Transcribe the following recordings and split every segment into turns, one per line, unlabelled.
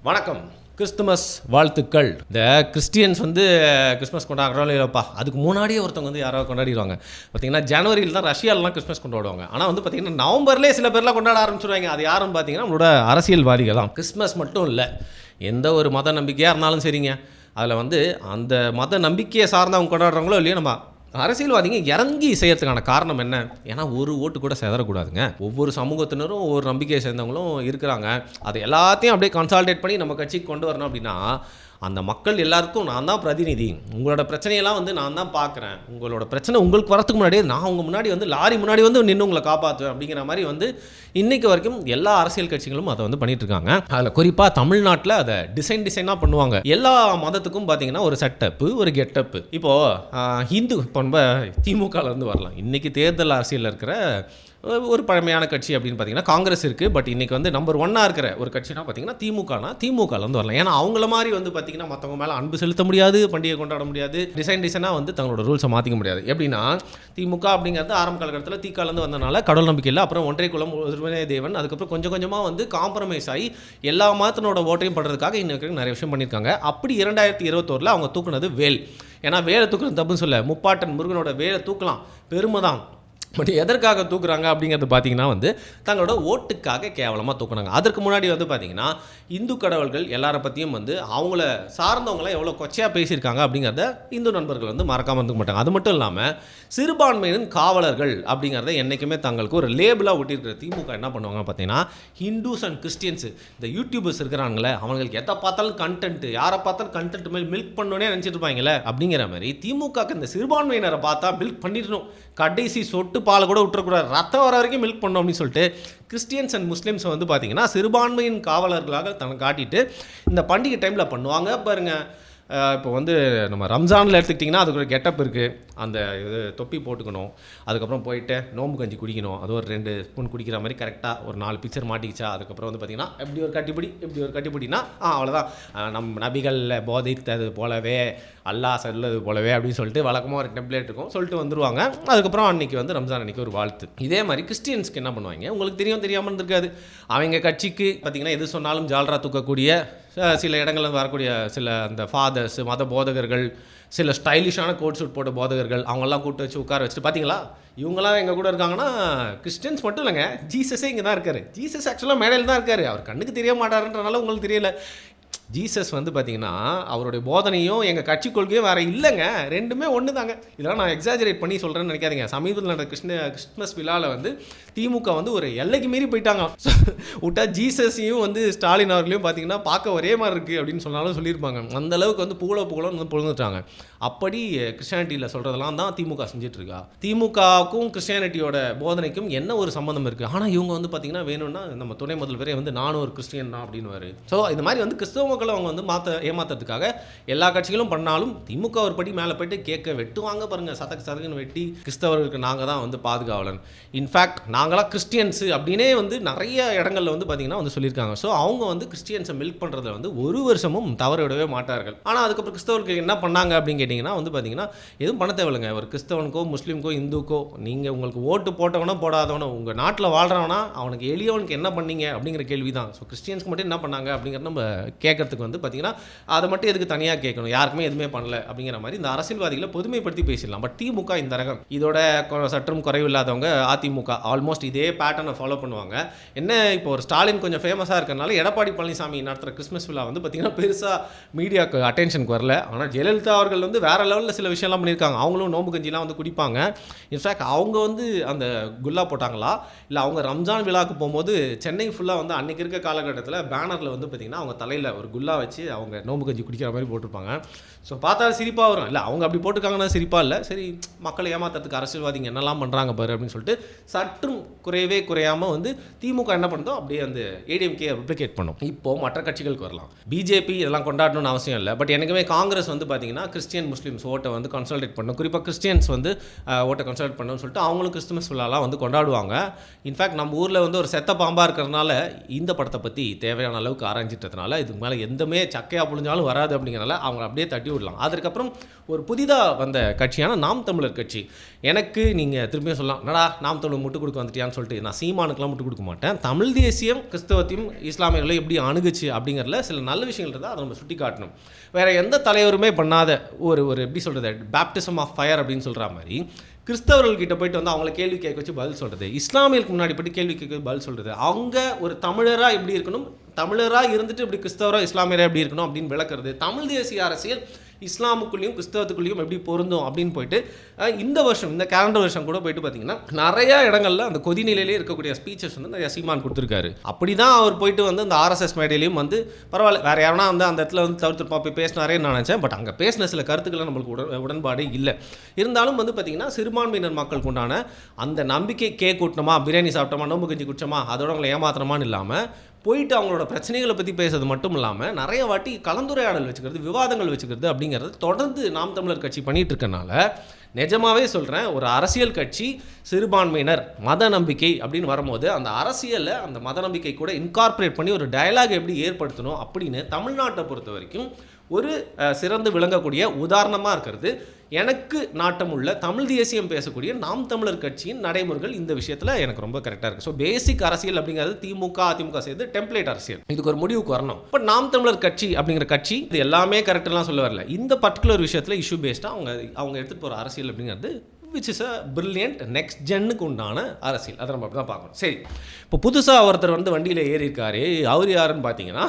வணக்கம். கிறிஸ்துமஸ் வாழ்த்துக்கள். இந்த கிறிஸ்டியன்ஸ் வந்து கிறிஸ்மஸ் கொண்டாடுறோம் இல்லைப்பா, அதுக்கு முன்னாடியே ஒருத்தவங்க வந்து யாராவது கொண்டாடிடுவாங்க. பார்த்தீங்கன்னா ஜனவரியில் தான் ரஷ்யாலலாம் கிறிஸ்மஸ் கொண்டாடுவாங்க. ஆனால் வந்து பார்த்தீங்கன்னா நவம்பர்லேயே சில பேர்லாம் கொண்டாட ஆரம்பிச்சிடுவாங்க. அது யாருன்னு பார்த்தீங்கன்னா நம்மளோட அரசியல்வாதிகள் தான். கிறிஸ்மஸ் மட்டும் இல்லை, எந்த ஒரு மத நம்பிக்கையாக இருந்தாலும் சரிங்க, அதில் வந்து அந்த மத நம்பிக்கையை சார்ந்தவங்க கொண்டாடுறாங்களோ இல்லையோ, நம்ம அரசியல்வாதிங்க இறங்கி செய்யறதுக்கான காரணம் என்ன? ஏன்னா ஒரு ஓட்டு கூட செதறக்கூடாதுங்க. ஒவ்வொரு சமூகத்தினரும் ஒவ்வொரு நம்பிக்கையை சேர்ந்தவங்களும் இருக்கிறாங்க. அதை எல்லாத்தையும் அப்படியே கன்சால்டேட் பண்ணி நம்ம கட்சிக்கு கொண்டு வரணும். அப்படின்னா அந்த மக்கள் எல்லாருக்கும் நான் தான் பிரதிநிதி, உங்களோட பிரச்சனையெல்லாம் வந்து நான் தான் பார்க்குறேன், உங்களோட பிரச்சனை உங்களுக்கு வரத்துக்கு முன்னாடியே நான் உங்கள் முன்னாடி வந்து லாரி முன்னாடி வந்து நின்று உங்களை காப்பாற்றுவேன் அப்படிங்கிற மாதிரி வந்து இன்றைக்கு வரைக்கும் எல்லா அரசியல் கட்சிகளும் அதை வந்து பண்ணிட்டு இருக்காங்க. அதில் குறிப்பாக தமிழ்நாட்டில் அதை டிசைனாக பண்ணுவாங்க. எல்லா மதத்துக்கும் பார்த்தீங்கன்னா ஒரு செட்டப்பு, ஒரு கெட்டப்பு. இப்போது ஹிந்து இப்போ நம்ம திமுகலேருந்து வரலாம். இன்றைக்கி தேர்தல் அரசியலில் இருக்கிற ஒரு பழமையான கட்சி அப்படின்னு பார்த்தீங்கன்னா காங்கிரஸ் இருக்குது. பட் இன்றைக்கி வந்து நம்பர் 1 இருக்கிற ஒரு கட்சினா பார்த்தீங்கன்னா திமுகலேருந்து வரலாம். ஏன்னா அவங்கள மாதிரி வந்து பார்த்தீங்கன்னா மற்றவங்க மேலே அன்பு செலுத்த முடியாது, பண்டிகை கொண்டாட முடியாது, டிசைனாக வந்து தங்களோட ரூல்ஸை மாற்றிக்க முடியாது. எப்படின்னா திமுக அப்படிங்கிறது ஆரம்ப காலகட்டத்தில் தீக்காலேருந்து வந்தனால கடவுள் நம்பிக்கை இல்லை, அப்புறம் ஒன்றை குலம் ஒருவனே தேவன், அதுக்கப்புறம் கொஞ்சம் கொஞ்சமாக வந்து காம்ப்ரமைஸ் ஆகி எல்லா மதத்தினோட ஓட்டையும் படுறதுக்காக இன்னும் நிறைய விஷயம் பண்ணியிருக்காங்க. அப்படி 2021 அவங்க தூக்குனது வேல். ஏன்னா வேலை தூக்குறது தப்புன்னு சொல்ல, முப்பாட்டன் முருகனோட வேலை தூக்கலாம், பெருமை தான். பட் எதற்காக தூக்குறாங்க அப்படிங்கிறது பார்த்தீங்கன்னா வந்து தங்களோட ஓட்டுக்காக கேவலமாக தூக்குனாங்க. அதற்கு முன்னாடி வந்து பார்த்தீங்கன்னா இந்து கடவுள்கள் எல்லாரை பற்றியும் வந்து அவங்கள சார்ந்தவங்களாம் எவ்வளோ கொச்சையாக பேசியிருக்காங்க அப்படிங்கிறத இந்து நண்பர்கள் வந்து மறக்காமல் இருந்துக்க மாட்டாங்க. அது மட்டும் இல்லாமல் சிறுபான்மையின் காவலர்கள் அப்படிங்கிறத என்றைக்குமே தங்களுக்கு ஒரு லேபிளாக ஒட்டியிருக்கிற திமுக என்ன பண்ணுவாங்க பார்த்தீங்கன்னா, ஹிந்துஸ் அண்ட் கிறிஸ்டியன்ஸு இந்த யூடியூபர்ஸ் இருக்கிறாங்களே அவங்களுக்கு எதை பார்த்தாலும் கண்டென்ட்டு, யாரை பார்த்தாலும் கண்டென்ட் மேல் மில்க் பண்ணோன்னே நினச்சிட்டு இருப்பாங்களே அப்படிங்கிற மாதிரி திமுக இந்த சிறுபான்மையினரை பார்த்தா மில்க் பண்ணிடணும், கடைசி சொட்டு பாலை கூட விட்டுறக்கூடாது, ரத்தம் வர வரைக்கும் மில்க் பண்ணோம் அப்படின்னு சொல்லிட்டு கிறிஸ்டியன்ஸ் அண்ட் முஸ்லீம்ஸை வந்து பார்த்தீங்கன்னா சிறுபான்மையின் காவலர்களாக தனக்கு காட்டிட்டு இந்த பண்டிகை டைமில் பண்ணுவாங்க பாருங்கள். இப்போ வந்து நம்ம ரம்ஜானில் எடுத்துக்கிட்டிங்கன்னா அதுக்கு ஒரு கெட்டப் இருக்குது. அந்த இது தொப்பி போட்டுக்கணும், அதுக்கப்புறம் போயிட்டு நோம்பு கஞ்சி குடிக்கணும், அது ஒரு 2 ஸ்பூன் குடிக்கிற மாதிரி கரெக்டாக ஒரு 4 பிக்சர் மாட்டிக்கிச்சா, அதுக்கப்புறம் வந்து பார்த்திங்கன்னா எப்படி ஒரு கட்டிப்பிடி, இப்படி ஒரு கட்டிப்பிடினா அவ்வளோதான், நம்ம நபிகளில் போதித்தது போலவே அல்லாஹ் சொல்லது போலவே அப்படின்னு சொல்லிட்டு வழக்கமாக ஒரு டெம்ப்ளேட் இருக்கும், சொல்லிட்டு வந்துடுவாங்க. அதுக்கப்புறம் அன்றைக்கி வந்து ரம்ஜான் அன்றைக்கி ஒரு வாழ்த்து. இதே மாதிரி கிறிஸ்டியன்ஸ்க்கு என்ன பண்ணுவாங்க, உங்களுக்கு தெரியாமல் இருந்திருக்காது. அவங்க கட்சிக்கு பார்த்திங்கன்னா எது சொன்னாலும் ஜால்ரா தூக்கக்கூடிய சில இடங்களில் வரக்கூடிய சில அந்த ஃபாதர்ஸ், மத போதகர்கள், சில ஸ்டைலிஷான கோட் சூட் போட்ட போதகர்கள், அவங்கெல்லாம் கூப்பிட்டு வச்சு உட்கார வச்சுட்டு பார்த்தீங்களா இவங்களாம் எங்கள் கூட இருக்காங்கன்னா கிறிஸ்டியன்ஸ் மட்டும் இல்லைங்க, ஜீசஸே இங்கே தான் இருக்கார். ஜீசஸ் ஆக்சுவலாக மேடையில் தான் இருக்கார், அவர் கண்ணுக்கு தெரிய மாட்டாருன்றனால உங்களுக்கு தெரியல. ஜீசஸ் வந்து பார்த்திங்கன்னா அவருடைய போதனையும் எங்கள் கட்சி கொள்கையும் வேறு இல்லைங்க, ரெண்டுமே ஒன்று தாங்க. இதெல்லாம் நான் எக்ஸாஜரேட் பண்ணி சொல்கிறேன்னு நினைக்காதீங்க. சமீபத்தில் நடந்த கிறிஸ்மஸ் விழாவில் வந்து திமுக வந்து ஒரு எல்லைக்கு மீறி போயிட்டாங்க. விட்டா ஜீசஸையும் வந்து ஸ்டாலின் அவர்களையும் பார்த்திங்கன்னா பார்க்க ஒரே மாதிரி இருக்குது அப்படின்னு சொன்னாலும் சொல்லியிருப்பாங்க. அந்தளவுக்கு வந்து புகழன்னு வந்து பொழுதுட்டாங்க. அப்படி கிறிஸ்டியானிட்டியில் சொல்கிறதெல்லாம் தான் திமுக செஞ்சிட்ருக்கா. திமுகவுக்கும் கிறிஸ்டியானிட்டியோட போதனைக்கும் என்ன ஒரு சம்மந்தம் இருக்குது? ஆனால் இவங்க வந்து பார்த்திங்கன்னா வேணும்னா நம்ம துணை முதல்வரே வந்து நானும் ஒரு கிறிஸ்டியன் தான் அப்படின்னுவார். ஸோ இந்த மாதிரி வந்து கிறிஸ்தவ மக்களை அவங்க வந்து ஏமாத்துறதுக்காக எல்லா கட்சிகளும் பண்ணாலும் திமுக ஒரு படி மேலே போயிட்டு கேட்க வெட்டுவாங்க பாருங்கள், சதக்குன்னு வெட்டி கிறிஸ்தவர்களுக்கு நாங்கள் தான் வந்து பாதுகாவலன், இன்ஃபேக்ட் நாங்களாம் கிறிஸ்டியன்ஸு அப்படின்னே வந்து நிறைய இடங்களில் வந்து பார்த்திங்கன்னா வந்து சொல்லியிருக்காங்க. ஸோ அவங்க வந்து கிறிஸ்டியன்ஸை மில்க் பண்ணுறதுல வந்து ஒரு வருஷமும் தவற விடவே மாட்டார்கள். ஆனால் அதுக்கப்புறம் கிறிஸ்தவர்களுக்கு என்ன பண்ணாங்க அப்படின்னு கேட்டிங்கன்னா வந்து பார்த்திங்கன்னா எதுவும் பண்ண தேவையில்லைங்க. ஒரு கிறிஸ்தவனுக்கோ முஸ்லீமுக்கோ இந்துக்கோ நீங்கள் உங்களுக்கு ஓட்டு போட்டவனோ போடாதவனோ உங்கள் நாட்டில் வாழ்கிறவனா அவனுக்கு எளியவனுக்கு என்ன பண்ணீங்க அப்படிங்கிற கேள்வி தான். ஸோ கிறிஸ்டியன்ஸ்க்கு மட்டும் என்ன பண்ணாங்க அப்படிங்கிறத நம்ம கேட்கறதுக்கு வந்து பார்த்திங்கன்னா அதை மட்டும் எதுக்கு தனியாக கேட்கணும், யாருக்குமே எதுவுமே பண்ணல அப்படிங்கிற மாதிரி இந்த அரசியல்வாதிகளை பொதுமைப்படுத்தி பேசிடலாம். பட் திமுக இந்த ரகம், இதோட சற்றும் குறைவில்லாதவங்க அதிமுக ஆல்மோஸ்ட் இதே பேட்டர்னை ஃபாலோ பண்ணுவாங்க. என்ன இப்போ ஒரு ஸ்டாலின் கொஞ்சம் ஃபேமஸாக இருக்கிறனால எடப்பாடி பழனிசாமி நடத்துகிற கிறிஸ்மஸ் விழா வந்து பார்த்திங்கன்னா பெருசாக மீடியாவுக்கு அட்டென்ஷனுக்கு வரல. ஆனால் ஜெயலலிதா அவர்கள் வந்து வேறு லெவலில் சில விஷயம்லாம் பண்ணியிருக்காங்க. அவங்களும் நோம்பு கஞ்சிலாம் வந்து குடிப்பாங்க. இன்ஃபேக்ட் அவங்க வந்து அந்த குல்லா போட்டாங்களா இல்லை அவங்க ரம்ஜான் விழாவுக்கு போகும்போது சென்னை ஃபுல்லாக வந்து அன்றைக்கி இருக்க காலகட்டத்தில் பேனரில் வந்து பார்த்திங்கன்னா அவங்க தலையில் ஒரு குல்லா வச்சு அவங்க நோம்பு கஞ்சி குடிக்கிற மாதிரி போட்டிருப்பாங்க. ஸோ பார்த்தா சிரிப்பாக வரும். இல்லை அவங்க அப்படி போட்டிருக்காங்கன்னா சிரிப்பாக இல்லை, சரி மக்களை ஏமாத்துறதுக்கு அரசியல்வாதிங்க என்னெல்லாம் பண்ணுறாங்க பாரு அப்படின்னு சொல்லிட்டு சற்றும் குறையாமல் வந்து திமுக என்ன பண்ணுதோ அப்படியே வந்து ஏடிஎம்கே ரெப்ளிகேட் பண்ணும். இப்போது மற்ற கட்சிகளுக்கு வரலாம். பிஜேபி இதெல்லாம் கொண்டாடணும்னு அவசியம் இல்லை. பட் எனக்குமே காங்கிரஸ் வந்து பார்த்திங்கன்னா கிறிஸ்டியன் முஸ்லீம்ஸ் ஓட்டை வந்து கன்சல்டேட் பண்ணணும், குறிப்பாக கிறிஸ்டியன்ஸ் வந்து ஓட்டை கன்சல்ட் பண்ணணும்னு சொல்லிட்டு அவங்களும் கிறிஸ்துமஸ் விழாலாம் வந்து கொண்டாடுவாங்க. இன்ஃபேக்ட் நம்ம ஊரில் வந்து ஒரு செத்த பாம்பாக இருக்கிறதுனால இந்த படத்தை பற்றி தேவையான அளவுக்கு ஆராய்ஞ்சிட்டதுனால இதுக்கு மேலே எந்தமே சக்கையாக புழிஞ்சாலும் வராது அப்படிங்கிறனால அவங்க அப்படியே தட்டி விடலாம். அதுக்கப்புறம் ஒரு புதிதாக வந்த கட்சியான நாம் தமிழர் கட்சி, எனக்கு நீங்கள் திரும்பியும் சொல்லலாம், என்னடா நாம் தமிழர் முட்டு கொடுக்க வந்துட்டியான்னு சொல்லிட்டு, நான் சீமானுக்கெல்லாம் முட்டு கொடுக்க மாட்டேன். தமிழ் தேசியம் கிறிஸ்தவத்தையும் இஸ்லாமியர்களையும் எப்படி அணுகுச்சு அப்படிங்கிறதுல சில நல்ல விஷயங்கள் இருந்தால் அதை நம்ம சுட்டி காட்டணும். வேறு எந்த தலைவருமே பண்ணாத ஒரு எப்படி சொல்கிறது, பேப்டிசம் ஆஃப் ஃபயர் அப்படின்னு சொல்கிற மாதிரி கிறிஸ்தவர்கள்கிட்ட போயிட்டு வந்து அவங்கள கேள்வி கேட்க வச்சு பதில் சொல்கிறது, இஸ்லாமியருக்கு முன்னாடி போய்ட்டு கேள்வி கேட்க பதில் சொல்கிறது, அவங்க ஒரு தமிழராக எப்படி இருக்கணும், தமிழராக இருந்துட்டு இப்படி கிறிஸ்தவராக இஸ்லாமியராக எப்படி இருக்கணும் அப்படின்னு விளக்குறது, தமிழ் தேசிய அரசியல் இஸ்லாமுக்குள்ளேயும் கிறிஸ்தவத்துக்குள்ளேயும் எப்படி பொருந்தும் அப்படின்னு போயிட்டு இந்த வருஷம் இந்த கேலண்டர் வருஷம் கூட போயிட்டு பார்த்தீங்கன்னா நிறைய இடங்கள்ல அந்த கொதிநிலையிலே இருக்கக்கூடிய ஸ்பீச்சஸ் வந்து நிறைய சீமான் கொடுத்துருக்காரு. அப்படி தான் அவர் போயிட்டு வந்து அந்த ஆர்எஸ்எஸ் மேடையிலையும் வந்து பரவாயில்ல வேறு யாருன்னா வந்து அந்த இடத்துல வந்து தவிர்த்துருப்பா போய் பேசினாரே நான் நினச்சேன். பட் அங்கே பேசின சில கருத்துக்களை நம்மளுக்கு உடன்பாடு இல்லை. இருந்தாலும் வந்து பார்த்திங்கன்னா சிறுபான்மையினர் மக்களுக்கு உண்டான அந்த நம்பிக்கை கேக் கூட்டணுமா, பிரியாணி சாப்பிட்டோமா, நோம்பு கஞ்சி குடிச்சோமா, அதோட அவங்களை ஏமாத்திரமான்னு இல்லாமல் போயிட்டு அவங்களோட பிரச்சனைகளை பற்றி பேசுறது மட்டும் இல்லாமல் நிறைய வாட்டி கலந்துரையாடல் வச்சுக்கிறது, விவாதங்கள் வச்சுக்கிறது அப்படிங்கிறது தொடர்ந்து நாம் தமிழர் கட்சி பண்ணிகிட்டு இருக்கனால நிஜமாகவே சொல்கிறேன், ஒரு அரசியல் கட்சி சிறுபான்மையினர் மத நம்பிக்கை அப்படின்னு வரும்போது அந்த அரசியலை அந்த மத நம்பிக்கை கூட இன்கார்பரேட் பண்ணி ஒரு டயலாக் எப்படி ஏற்படுத்தணும் அப்படின்னு தமிழ்நாட்டை பொறுத்த வரைக்கும் ஒரு சிறந்து விளங்கக்கூடிய உதாரணமாக இருக்கிறது எனக்கு நாட்டம் உள்ள தமிழ் தேசியம் பேசக்கூடிய நாம் தமிழர் கட்சியின் நடைமுறைகள் இந்த விஷயத்தில் எனக்கு ரொம்ப கரெக்டாக இருக்குது. ஸோ பேசிக் அரசியல் அப்படிங்கிறது திமுக அதிமுக சேர்ந்து டெம்ப்ளேட் அரசியல், இதுக்கு ஒரு முடிவுக்கு வரணும். பட் நாம் தமிழர் கட்சி அப்படிங்கிற கட்சி இது எல்லாமே கரெக்டெல்லாம் சொல்ல வரல, இந்த பர்டிகுலர் விஷயத்தில் இஷ்யூ பேஸ்டாக அவங்க எடுத்துகிட்டு போகிற அரசியல் அப்படிங்கிறது which is a brilliant next ஜென்னுக்கு உண்டான அரசியல். அதை நம்ம அப்படி தான் பார்க்கணும். சரி, இப்போ புதுசாக ஒருத்தர் வந்து வண்டியில் ஏறியிருக்காரு, அவர் யாருன்னு பார்த்தீங்கன்னா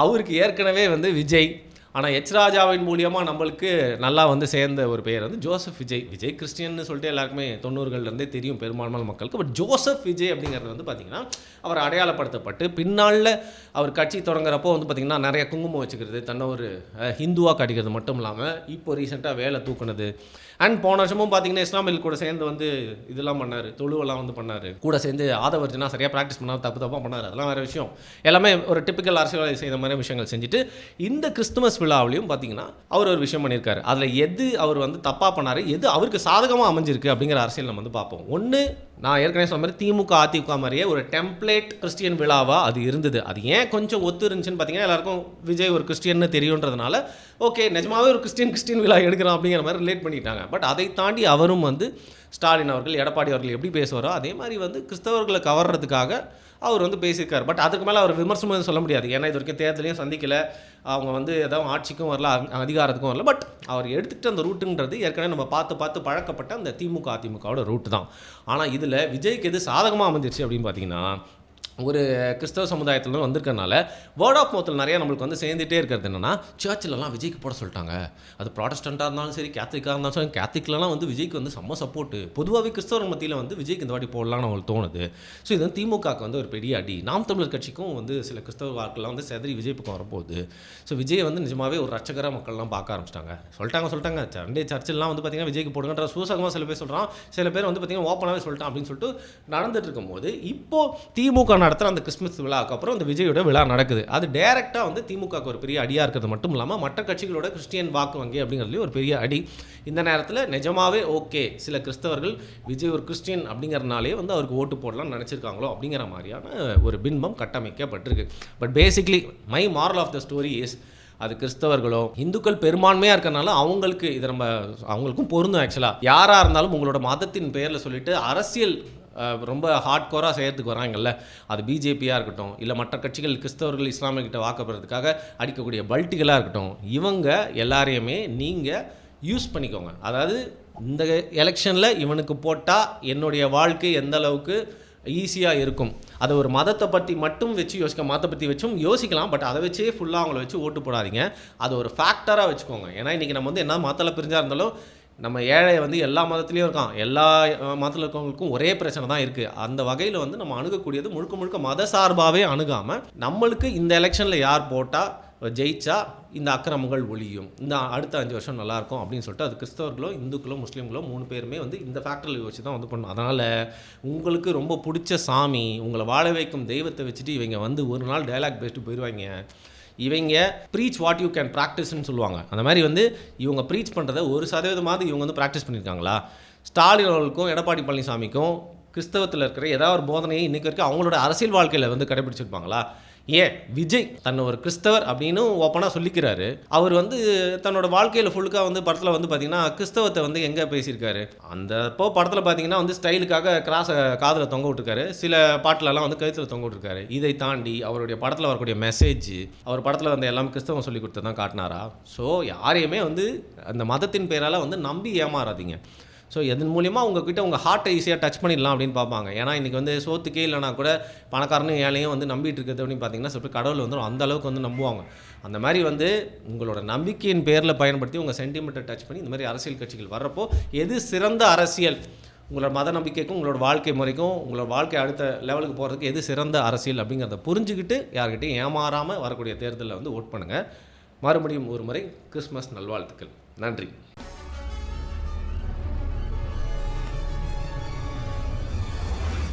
அவருக்கு ஏற்கனவே வந்து விஜய், ஆனால் எச் ராஜாவின் மூலியமாக நம்மளுக்கு நல்லா வந்து சேர்ந்த ஒரு பெயர் வந்து ஜோசப் விஜய். விஜய் கிறிஸ்டியன்னு சொல்லிட்டு எல்லாருக்குமே 90கள்லேருந்தே தெரியும் பெரும்பான்மையான மக்களுக்கு. பட் ஜோசப் விஜய் அப்படிங்கிறது வந்து பார்த்திங்கன்னா அவர் அடையாளப்படுத்தப்பட்டு பின்னாளில் அவர் கட்சி தொடங்குறப்போ வந்து பார்த்திங்கன்னா நிறைய குங்குமம் வச்சுக்கிறது, தன்னை ஒரு ஹிந்துவாக காட்டிக்கிறது மட்டும் இல்லாமல் இப்போ ரீசெண்டாக வேலை தூக்குனது, அண்ட் போன வருஷமும் பார்த்தீங்கன்னா இஸ்லாமியர்கள் கூட சேர்ந்து வந்து இதெல்லாம் பண்ணார், தொழுவெல்லாம் வந்து பண்ணார், கூட சேர்ந்து ஆதவர்ஜனா சரியாக ப்ராக்டிஸ் பண்ணார், தப்பாக பண்ணார், அதெல்லாம் வேறு விஷயம். எல்லாமே ஒரு டிப்பிக்கல் அரசியல்வாதி செய்த மாதிரி விஷயங்கள் செஞ்சுட்டு இந்த கிறிஸ்துமஸ் விழாவிலையும் பார்த்தீங்கன்னா அவர் ஒரு விஷயம் பண்ணியிருக்காரு. அதில் எது அவர் வந்து தப்பாக பண்ணார், எது அவருக்கு சாதகமாக அமைஞ்சிருக்கு அப்படிங்கிற அரசியல் நம்ம வந்து பார்ப்போம். ஒன்று, நான் ஏற்கனவே சொன்ன மாதிரி திமுக அதிமுக மாதிரியே ஒரு டெம்ப்ளேட் கிறிஸ்டியன் விழாவாக அது இருந்தது. அது ஏன் கொஞ்சம் ஒத்து இருந்துச்சுன்னு பார்த்தீங்கன்னா எல்லாருக்கும் விஜய் ஒரு கிறிஸ்டியன்னு தெரியுன்றதுனால ஓகே நிஜமாவே ஒரு கிறிஸ்டியன் விழா எடுக்கிறோம் அப்படிங்கிற மாதிரி ரிலேட் பண்ணிட்டாங்க. பட் அதை தாண்டி அவரும் வந்து ஸ்டாலின் அவர்கள், எடப்பாடி அவர்கள் எப்படி பேசுவாரோ அதே மாதிரி வந்து கிறிஸ்தவர்களை கவர்றதுக்காக அவர் வந்து பேசியிருக்கார். பட் அதுக்கு மேலே அவர் விமர்சனம் சொல்ல முடியாது, ஏன்னா இது வரைக்கும் தேர்தலையும் சந்திக்கலை, அவங்க வந்து ஏதாவது ஆட்சிக்கும் வரல, அதிகாரத்துக்கும் வரல. பட் அவர் எடுத்துக்கிட்டு அந்த ரூட்டுன்றது ஏற்கனவே நம்ம பார்த்து பழக்கப்பட்ட அந்த திமுக அதிமுகவோட ரூட்டு தான். ஆனால் இதில் விஜய்க்கு எது சாதகமாக அமைஞ்சிருச்சு அப்படின்னு பார்த்தீங்கன்னா, ஒரு கிறிஸ்தவ சமுதாயத்தில் வந்திருக்கனால வேர்ட் ஆஃப் மவுத்தில் நிறையா நம்மளுக்கு வந்து சேர்ந்துகிட்டே இருக்கிறது என்னென்னா, சர்ச்சிலலாம் விஜய்க்கு போட சொல்லிட்டாங்க. அது ப்ராட்டஸ்டண்ட்டாக இருந்தாலும் சரி, கேத்தலிக்காக இருந்தாலும் சரி, கேத்தலிக்லாம் வந்து விஜய்க்கு வந்து செம்ம சப்போர்ட்டு. பொதுவாகவே கிறிஸ்தவர் மத்தியில் வந்து விஜய்க்கு இந்த வாட்டி போடலாம்னு அவங்களுக்கு தோணுது. ஸோ இது வந்து திமுகவுக்கு வந்து ஒரு பெரிய அடி. நாம் தமிழர் கட்சிக்கும் வந்து சில கிறிஸ்தவ வாக்கெல்லாம் வந்து செதறி விஜய் பக்கம் வரப்போகுது. ஸோ விஜய் வந்து நிஜமாவே ஒரு ரட்சகராக மக்கள்லாம் பார்க்க ஆரம்பிச்சிட்டாங்க. சொல்லிட்டாங்க சண்டே சர்ச்சில்லாம் வந்து பார்த்திங்கன்னா விஜய்க்கு போடுங்கன்ற சூசகமாக சில பேர் சொல்கிறான், சில பேர் வந்து பார்த்திங்கன்னா ஓப்பனாகவே சொல்லிட்டான் அப்படின்னு சொல்லிட்டு நடந்துட்டு இருக்கும்போது இப்போது திமுக நடத்துகிற அந்த கிறிஸ்மஸ் விழாவுக்கு அப்புறம் அந்த விஜயோட விழா நடக்குது. அது டைரெக்டாக வந்து திமுகவுக்கு ஒரு பெரிய அடியாக இருக்கிறது மட்டும் இல்லாமல் மற்ற கட்சிகளோட கிறிஸ்டியன் வாக்கு வங்கி அப்படிங்கிறதுலேயும் ஒரு பெரிய அடி. இந்த நேரத்தில் நிஜமாவே ஓகே சில கிறிஸ்தவர்கள் விஜய் ஒரு கிறிஸ்டியன் அப்படிங்கிறனாலே வந்து அவருக்கு ஓட்டு போடலாம்னு நினச்சிருக்காங்களோ அப்படிங்கிற மாதிரியான ஒரு பின்பம் கட்டமைக்கப்பட்டிருக்கு. But basically my moral of the story is, அது கிறிஸ்தவர்களோ இந்துக்கள் பெரும்பான்மையாக இருக்கிறனால அவங்களுக்கு இது நம்ம அவங்களுக்கும் பொருந்தும். ஆக்சுவலாக யாராக இருந்தாலும் உங்களோட மதத்தின் பெயரில் சொல்லிட்டு அரசியல் ரொம்ப ஹார்ட் கோராக செய்கிறதுக்கு வராங்கல்ல, அது பிஜேபியாக இருக்கட்டும், இல்லை மற்ற கட்சிகள் கிறிஸ்தவர்கள் இஸ்லாமியர்கிட்ட வாக்கப்படுறதுக்காக அடிக்கக்கூடிய பல்ட்டிகளாக இருக்கட்டும், இவங்க எல்லாரையுமே நீங்கள் யூஸ் பண்ணிக்கோங்க. அதாவது இந்த எலெக்ஷனில் இவனுக்கு போட்டால் என்னுடைய வாழ்க்கை எந்த அளவுக்கு ஈஸியாக இருக்கும், அதை ஒரு மதத்தை பற்றி மட்டும் வச்சு மதத்தை பற்றி வச்சும் யோசிக்கலாம். பட் அதை வச்சே ஃபுல்லாக அவங்கள வச்சு ஓட்டு போடாதீங்க, அதை ஒரு ஃபேக்டராக வச்சுக்கோங்க. ஏன்னா இன்றைக்கி நம்ம வந்து என்ன மதத்தில் பிரிஞ்சாக இருந்தாலும் நம்ம ஏழை வந்து எல்லா மதத்துலேயும் இருக்கான், எல்லா மதத்தில் இருக்கவங்களுக்கும் ஒரே பிரச்சனை தான் இருக்குது. அந்த வகையில் வந்து நம்ம அணுகக்கூடியது முழுக்க மத சார்பாகவே அணுகாமல் நம்மளுக்கு இந்த எலெக்ஷனில் யார் போட்டால் ஜெயிச்சா இந்த அக்கிரமங்கள் ஒழியும், இந்த அடுத்த 5 வருஷம் நல்லாயிருக்கும் அப்படின்னு சொல்லிட்டு அது கிறிஸ்தவர்களோ இந்துக்களோ முஸ்லீம்களோ 3 பேருமே வந்து இந்த ஃபேக்டரில் வச்சு தான் வந்து பண்ணணும். அதனால் உங்களுக்கு ரொம்ப பிடிச்ச சாமி, உங்களை வாழ வைக்கும் தெய்வத்தை வச்சுட்டு இவங்க வந்து ஒரு நாள் டயலாக் பேசிட்டு போயிடுவாங்க. இவங்க ப்ரீச் வாட் யூ கேன் ப்ராக்டிஸ்ன்னு சொல்லுவாங்க. அந்த மாதிரி வந்து இவங்க ப்ரீச் பண்ணுறதை 1% இவங்க வந்து ப்ராக்டிஸ் பண்ணியிருக்காங்களா? ஸ்டாலின் அவர்களுக்கும் எடப்பாடி பழனிசாமிக்கும் கிறிஸ்தவத்தில் இருக்கிற ஏதாவது ஒரு போதனையை இன்றைக்கி வரைக்கும் அவங்களோட அரசியல் வாழ்க்கையில் வந்து கடைபிடிச்சிருப்பாங்களா? ஏன் விஜய் தன்னை ஒரு கிறிஸ்தவர் அப்படின்னு ஓப்பனாக சொல்லிக்கிறாரு. அவர் வந்து தன்னோட வாழ்க்கையில் ஃபுல்லுக்காக வந்து படத்தில் வந்து பார்த்தீங்கன்னா கிறிஸ்தவத்தை வந்து எங்கே பேசியிருக்காரு. அந்த இப்போ படத்தில் பார்த்தீங்கன்னா வந்து ஸ்டைலுக்காக கிராஸை காதில் தொங்க விட்டுருக்காரு, சில பாட்டிலெல்லாம் வந்து கழுத்தில் தொங்க விட்டுருக்காரு. இதை தாண்டி அவருடைய படத்தில் வரக்கூடிய மெசேஜ், அவர் படத்தில் வந்து எல்லாமே கிறிஸ்தவம் சொல்லி கொடுத்து தான் காட்டினாரா? ஸோ யாரையுமே வந்து அந்த மதத்தின் பேரால் வந்து நம்பி ஏமாறாதீங்க. ஸோ இதன் மூலிமா உங்ககிட்ட உங்கள் ஹார்ட்டை ஈஸியாக டச் பண்ணிடலாம் அப்படின்னு பார்ப்பாங்க. ஏன்னா இன்றைக்கி வந்து சோத்துக்கே இல்லைனா கூட பணக்காரனும் ஏழையும் வந்து நம்பிட்டு இருக்கிறது அப்படின்னு பார்த்தீங்கன்னா சொல்லிட்டு கடவுள் வந்து அந்த அளவுக்கு வந்து நம்புவாங்க. அந்த மாதிரி வந்து உங்களோட நம்பிக்கையின் பேரில் பயன்படுத்தி உங்கள் சென்டிமெண்ட்டை டச் பண்ணி இந்த மாதிரி அரசியல் கட்சிகள் வர்றப்போ எது சிறந்த அரசியல், உங்களோட மத நம்பிக்கைக்கும் உங்களோட வாழ்க்கை முறைக்கும் உங்களோட வாழ்க்கை அடுத்த லெவலுக்கு போகிறதுக்கு எது சிறந்த அரசியல் அப்படிங்கிறத புரிஞ்சுக்கிட்டு யார்கிட்டையும் ஏமாறாமல் வரக்கூடிய தேர்தலில் வந்து ஓட் பண்ணுங்கள். மறுபடியும் ஒரு முறை கிறிஸ்மஸ் நல்வாழ்த்துக்கள். நன்றி.